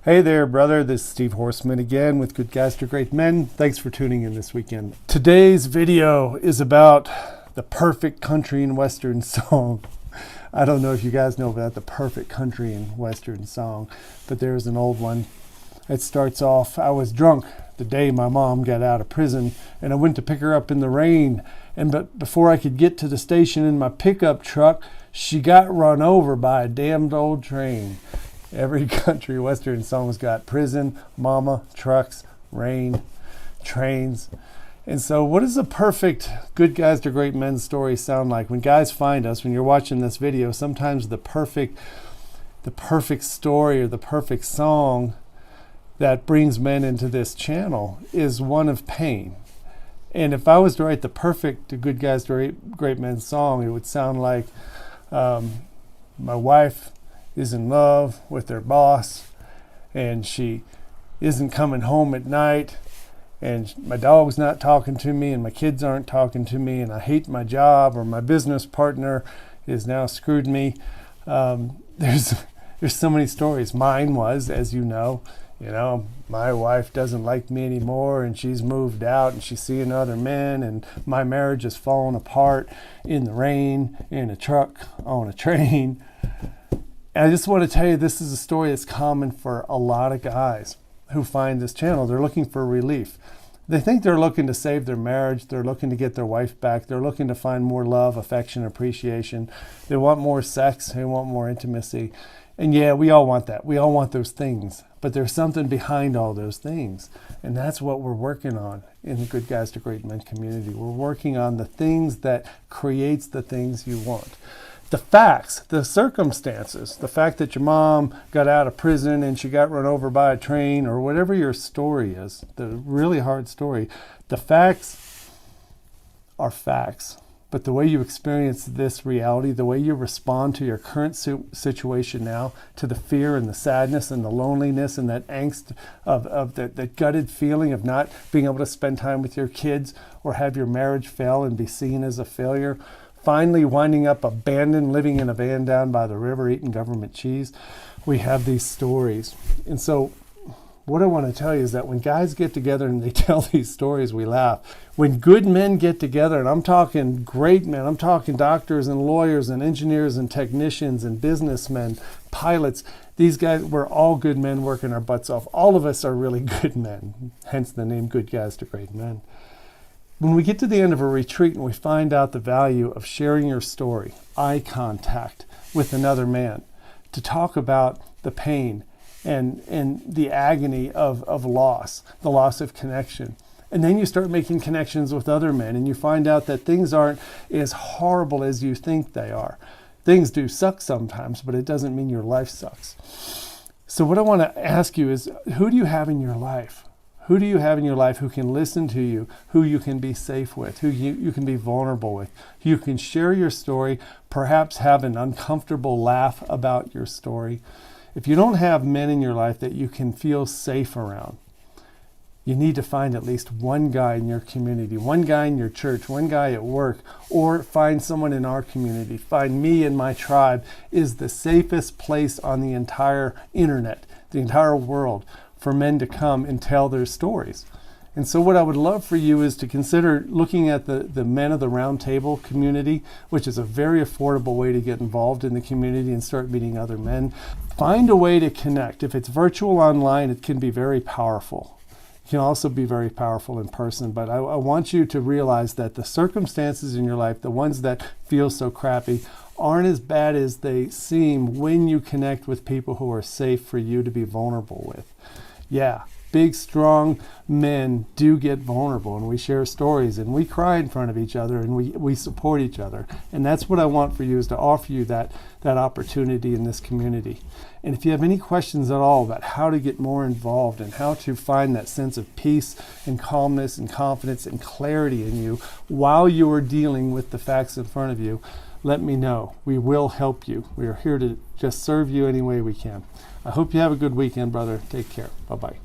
Hey there, brother. This is Steve Horseman again with Good Guys to Great Men. Thanks for tuning in this weekend. Today's video is about the perfect country and western song. I don't know if you guys know about the perfect country and western song, but there's an old one. It starts off, I was drunk the day my mom got out of prison, and I went to pick her up in the rain. But before I could get to the station in my pickup truck, she got run over by a damned old train. Every country western song's got prison, mama, trucks, rain, trains. And so what does a perfect Good Guys to Great Men story sound like? When guys find us, when you're watching this video, sometimes the perfect story or the perfect song that brings men into this channel is one of pain. And if I was to write the perfect Good Guys to Great Men song, it would sound like my wife is in love with her boss, and she isn't coming home at night, and my dog's not talking to me, and my kids aren't talking to me, and I hate my job, or my business partner is now screwed me. There's so many stories. Mine was, as you know, my wife doesn't like me anymore, and she's moved out, and she's seeing other men, and my marriage is falling apart in the rain, in a truck, on a train. And I just want to tell you, this is a story that's common for a lot of guys who find this channel. They're looking for relief. They think they're looking to save their marriage. They're looking to get their wife back. They're looking to find more love, affection, appreciation. They want more sex. They want more intimacy. And yeah, we all want that. We all want those things. But there's something behind all those things. And that's what we're working on in the Good Guys to Great Men community. We're working on the things that creates the things you want. The facts, the circumstances, the fact that your mom got out of prison and she got run over by a train, or whatever your story is, the really hard story, the facts are facts. But the way you experience this reality, the way you respond to your current situation now, to the fear and the sadness and the loneliness and that angst of that gutted feeling of not being able to spend time with your kids, or have your marriage fail and be seen as a failure, finally winding up abandoned, living in a van down by the river, eating government cheese. We have these stories. And so what I want to tell you is that when guys get together and they tell these stories, we laugh. When good men get together, and I'm talking great men, I'm talking doctors and lawyers and engineers and technicians and businessmen, pilots, these guys, we're all good men working our butts off. All of us are really good men, hence the name Good Guys to Great Men. When we get to the end of a retreat and we find out the value of sharing your story, eye contact with another man, to talk about the pain and the agony of loss, the loss of connection. And then you start making connections with other men, and you find out that things aren't as horrible as you think they are. Things do suck sometimes, but it doesn't mean your life sucks. So what I want to ask you is, who do you have in your life? Who do you have in your life who can listen to you, who you can be safe with, who you can be vulnerable with, who you can share your story, perhaps have an uncomfortable laugh about your story? If you don't have men in your life that you can feel safe around, you need to find at least one guy in your community, one guy in your church, one guy at work, or find someone in our community. Find me and my tribe is the safest place on the entire internet, the entire world, for men to come and tell their stories. And so what I would love for you is to consider looking at the Men of the Round Table community, which is a very affordable way to get involved in the community and start meeting other men. Find a way to connect. If it's virtual online, it can be very powerful. It can also be very powerful in person, but I want you to realize that the circumstances in your life, the ones that feel so crappy, aren't as bad as they seem when you connect with people who are safe for you to be vulnerable with. Yeah, big, strong men do get vulnerable, and we share stories, and we cry in front of each other, and we support each other. And that's what I want for you, is to offer you that opportunity in this community. And if you have any questions at all about how to get more involved and how to find that sense of peace and calmness and confidence and clarity in you while you are dealing with the facts in front of you, let me know. We will help you. We are here to just serve you any way we can. I hope you have a good weekend, brother. Take care. Bye-bye.